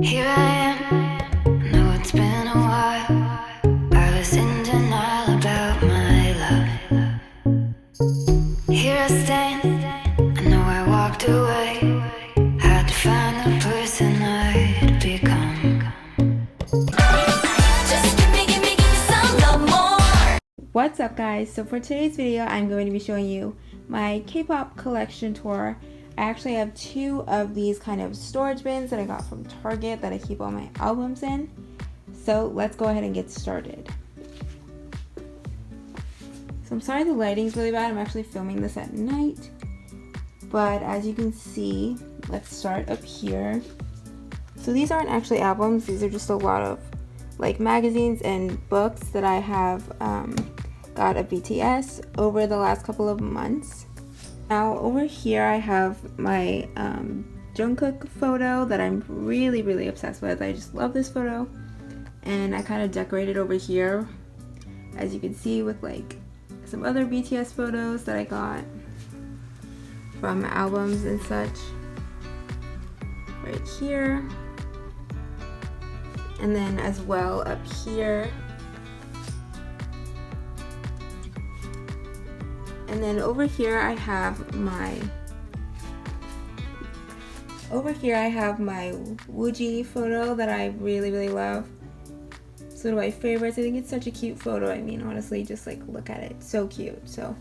Here I am, know it's been a while. I was in denial about my love. Here I stand, I know I walked away. Had to find the person I'd become. Just give me some love more. What's up guys? So for today's video I'm going to be showing you my K-pop collection tour. I actually have two of these kind of storage bins that I got from Target that I keep all my albums in. So let's go ahead and get started. So I'm sorry the lighting's really bad. I'm actually filming this at night. But as you can see, let's start up here. So these aren't actually albums. These are just a lot of like magazines and books that I have got of BTS over the last couple of months. Now over here I have my Jungkook photo that I'm really obsessed with. I just love this photo, and I kind of decorated over here, as you can see, with like some other BTS photos that I got from albums and such right here, and then as well up here. And then over here I have my Wooji photo that I really love. It's one of my favorites. I think it's such a cute photo. I mean, honestly, just like look at it. So cute. So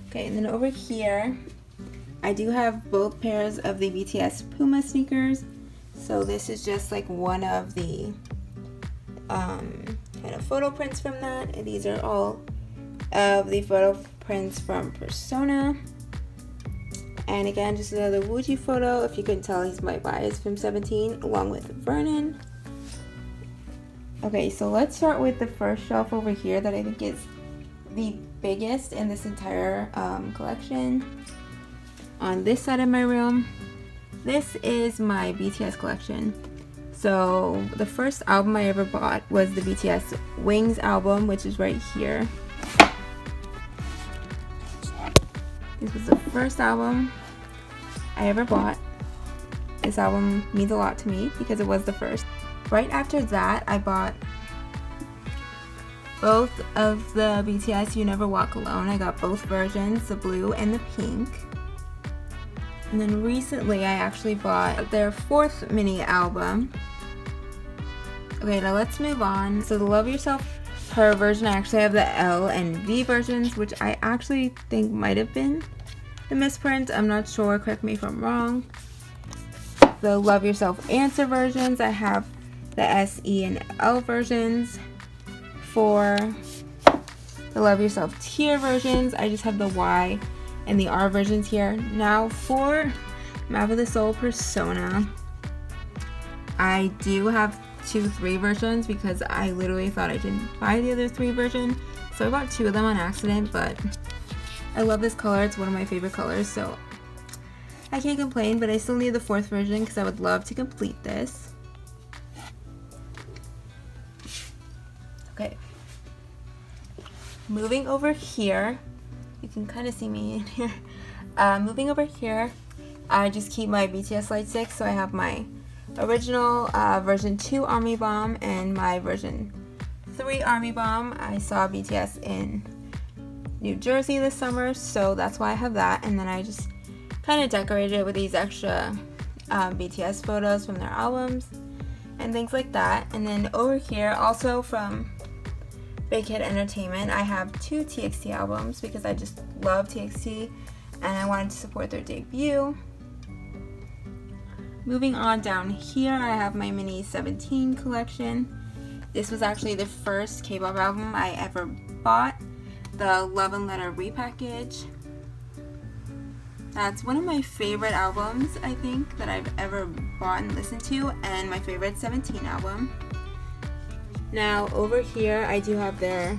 okay, and then over here I do have both pairs of the BTS Puma sneakers. So this is just like one of the kind of photo prints from that, and these are all of the photo prints from Persona. And again, just another Wooji photo. If you couldn't tell, he's my bias from 17 along with Vernon. Okay, so let's start with the first shelf over here that I think is the biggest in this entire collection. On this side of my room, this is my BTS collection. So the first album I ever bought was the BTS Wings album, which is right here. This was the first album I ever bought. This album means a lot to me because it was the first. Right after that, I bought both of the BTS You Never Walk Alone. I got both versions, the blue and the pink. And then recently I actually bought their fourth mini album. Okay, now let's move on. So the Love Yourself Her version, I actually have the L and V versions, which I actually think might have been the misprint. I'm not sure, correct me if I'm wrong. The Love Yourself Answer versions, I have the S, E, and L versions. For the Love Yourself Tear versions, I just have the Y and the R versions here. Now for Map of the Soul Persona, I do have 2-3 versions because I literally thought I didn't buy the other 3 versions, so I bought 2 of them on accident. But I love this color. It's one of my favorite colors, so I can't complain. But I still need the 4th version because I would love to complete this. Okay, moving over here, you can kind of see me in here. Moving over here, I just keep my BTS light sticks. So I have my original version 2 Army Bomb and my version 3 Army Bomb. I saw BTS in New Jersey this summer, so that's why I have that. And then I just kind of decorated it with these extra BTS photos from their albums and things like that. And then over here, also from Big Hit Entertainment, I have 2 TXT albums because I just love TXT and I wanted to support their debut. Moving on down here, I have my mini 17 collection. This was actually the first K-pop album I ever bought, the Love and Letter repackage. That's one of my favorite albums, I think, that I've ever bought and listened to, and my favorite 17 album. Now over here, I do have their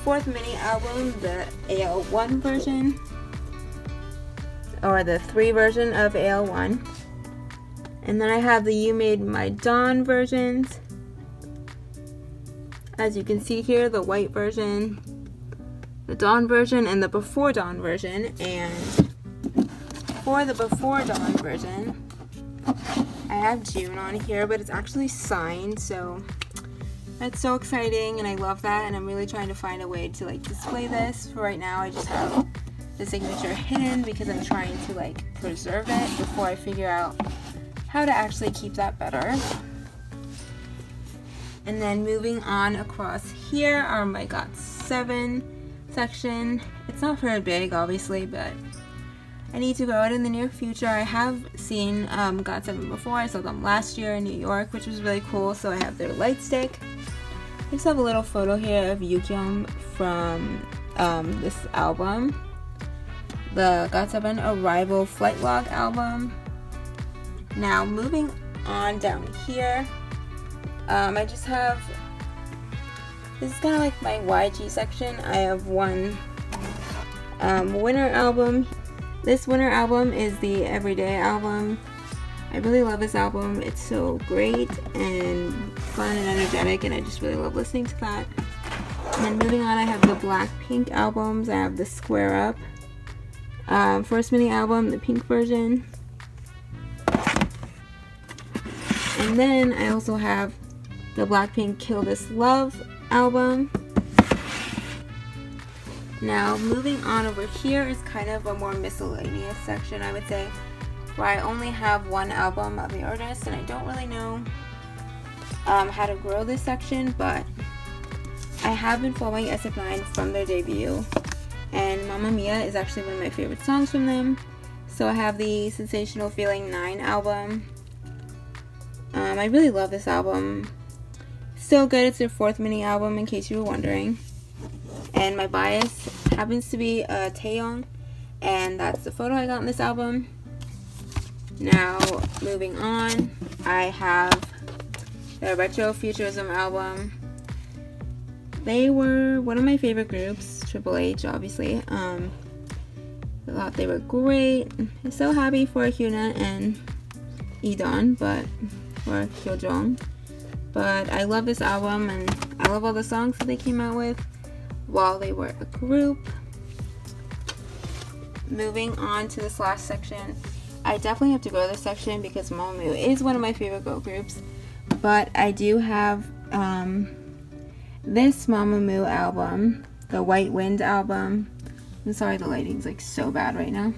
4th mini album, the AL1 version, or the 3 version of AL1. And then I have the You Made My Dawn versions. As you can see here, the white version, the Dawn version, and the Before Dawn version. And for the Before Dawn version, I have June on here, but it's actually signed, so that's so exciting, and I love that, and I'm really trying to find a way to like display this. For right now, I just have the signature hidden because I'm trying to like preserve it before I figure out how to actually keep that better. And then moving on across here are my GOT7 section. It's not very big, obviously, but I need to grow it in the near future. I have seen GOT7 before. I saw them last year in New York, which was really cool. So I have their light stick. I just have a little photo here of Yukyung from this album, the GOT7 Arrival Flight Log album. Now moving on down here, I just have, this is kind of like my YG section. I have one winter album. This winter album is the Everyday album. I really love this album. It's so great and fun and energetic, and I just really love listening to that. And then moving on, I have the Blackpink albums. I have the Square Up first mini album, the pink version. And then I also have the Blackpink Kill This Love album. Now moving on over here is kind of a more miscellaneous section, I would say, where I only have one album of the artist, and I don't really know how to grow this section, but I have been following SF9 from their debut, and Mamma Mia is actually one of my favorite songs from them. So I have the Sensational Feeling 9 album. I really love this album. So good. It's their fourth mini album, in case you were wondering. And my bias happens to be Taeyong, and that's the photo I got in this album. Now moving on, I have the Retro Futurism album. They were one of my favorite groups, Triple H, obviously. I thought they were great. I'm so happy for Hyuna and E'Dawn, or Hyojong. But I love this album, and I love all the songs that they came out with while they were a group. Moving on to this last section, I definitely have to go to this section because Mamamoo is one of my favorite girl groups. But I do have this Mamamoo album, the White Wind album. I'm sorry, the lighting's like so bad right now.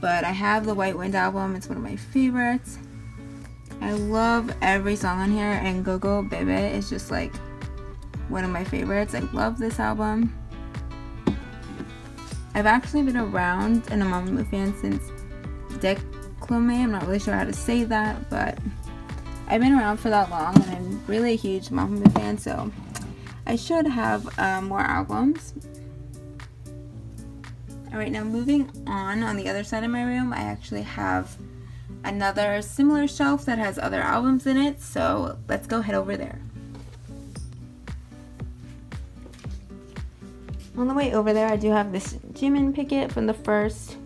But I have the White Wind album. It's one of my favorites. I love every song on here, and Gogo Bebe is just like one of my favorites. I love this album. I've actually been around and a Mamamoo fan since Declame. I'm not really sure how to say that, but I've been around for that long, and I'm really a huge Mamamoo fan, so I should have more albums. Alright, now moving on the other side of my room, I actually have another similar shelf that has other albums in it, so let's go head over there. On the way over there, I do have this Jimin Picket from the first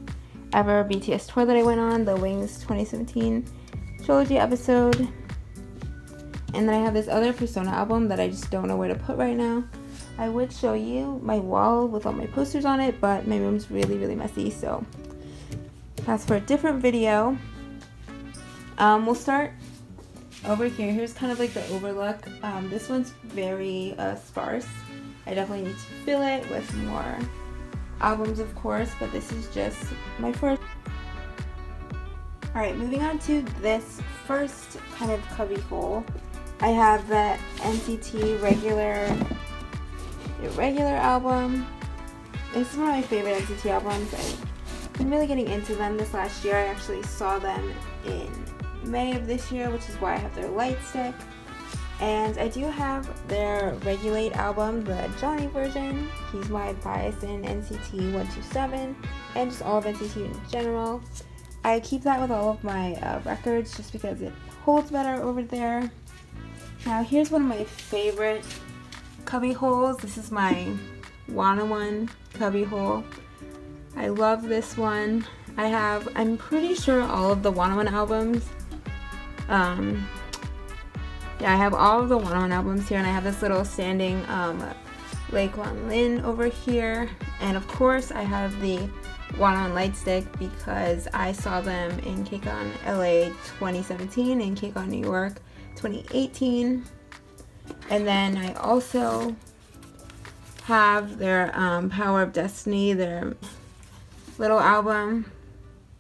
ever BTS tour that I went on, the Wings 2017 trilogy episode. And then I have this other Persona album that I just don't know where to put right now. I would show you my wall with all my posters on it, but my room's really, really messy, so that's for a different video. We'll start over here. Here's kind of like the overlook. This one's very sparse. I definitely need to fill it with more albums, of course, but this is just my first. Alright, moving on to this first kind of cubby hole. I have the NCT Irregular album. This is one of my favorite NCT albums. I've been really getting into them this last year. I actually saw them in May of this year, which is why I have their light stick. And I do have their Regulate album, the Johnny version. He's my bias in NCT 127 and just all of NCT in general. I keep that with all of my records just because it holds better over there. Now here's one of my favorite cubby holes. This is my Wanna One cubby hole. I love this one. I'm pretty sure all of the Wanna One albums. Yeah, I have all of the Wanna One albums here, and I have this little standing Lei Kwan Lin over here. And of course I have the 101 Lightstick because I saw them in KCON LA 2017 and KCON New York 2018. And then I also have their Power of Destiny, their little album,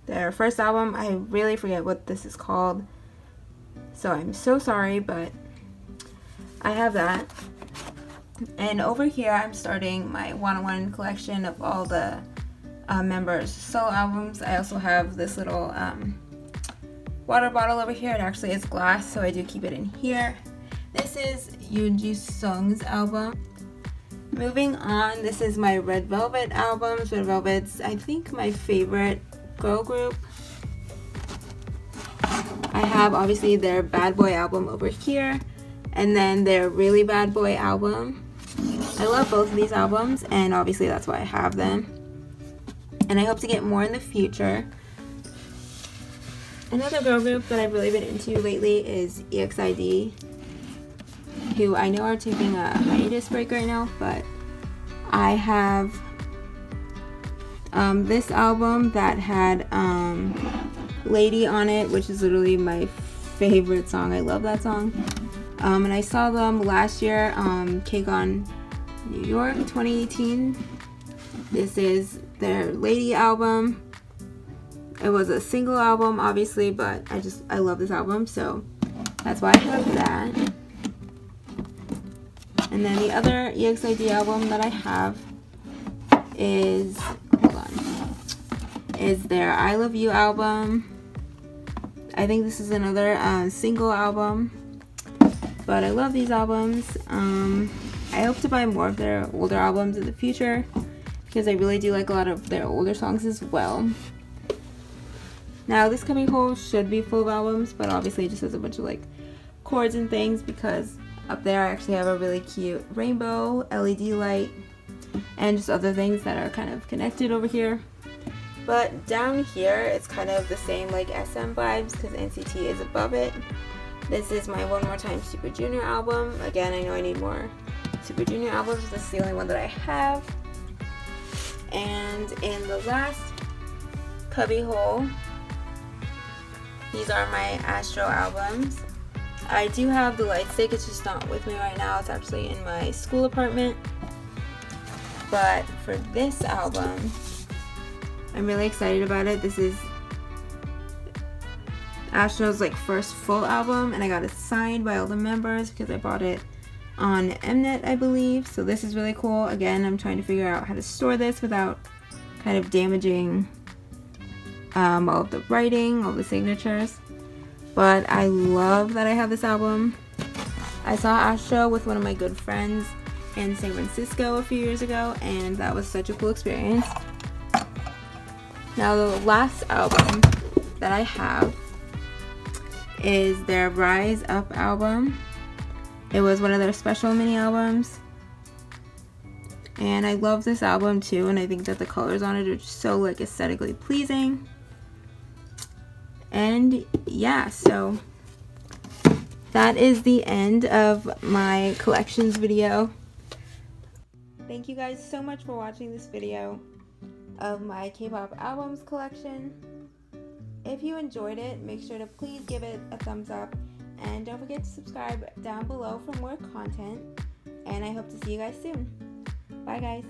their first album. I really forget what this is called, so I'm so sorry, but I have that. And over here I'm starting my 101 collection of all the members' solo albums. I also have this little water bottle over here. It actually is glass, so I do keep it in here. This is Yoonji Sung's album. Moving on, this is my Red Velvet albums. Red Velvet's, I think, my favorite girl group. I have obviously their Bad Boy album over here, and then their Really Bad Boy album. I love both of these albums, and obviously that's why I have them. And I hope to get more in the future. Another girl group that I've really been into lately is EXID, who I know are taking a hiatus break right now, but I have this album that had Lady on it, which is literally my favorite song. I love that song. And I saw them last year, KCON New York 2018. This is their Lady album. It was a single album, obviously, but I love this album, so that's why I have that. And then the other EXID album that I have is, is their I Love You album. I think this is another single album, but I love these albums. I hope to buy more of their older albums in the future because I really do like a lot of their older songs as well. Now this cubbyhole should be full of albums, but obviously it just has a bunch of like chords and things because up there I actually have a really cute rainbow LED light and just other things that are kind of connected over here. But down here it's kind of the same like SM vibes because NCT is above it. This is my One More Time Super Junior album. Again, I know I need more Super Junior albums. This is the only one that I have. And in the last cubbyhole, these are my Astro albums. I do have the light stick, it's just not with me right now. It's actually in my school apartment. But for this album, I'm really excited about it. This is Astro's like first full album, and I got it signed by all the members because I bought it on Mnet, I believe. So this is really cool. Again, I'm trying to figure out how to store this without kind of damaging all of the writing, all the signatures. But I love that I have this album. I saw Astro with one of my good friends in San Francisco a few years ago, and that was such a cool experience. Now the last album that I have is their Rise Up album. It was one of their special mini albums, and I love this album too, and I think that the colors on it are just so like aesthetically pleasing. And yeah, so that is the end of my collections video. Thank you guys so much for watching this video of my K-pop albums collection. If you enjoyed it, make sure to please give it a thumbs up, and don't forget to subscribe down below for more content, and I hope to see you guys soon. Bye guys.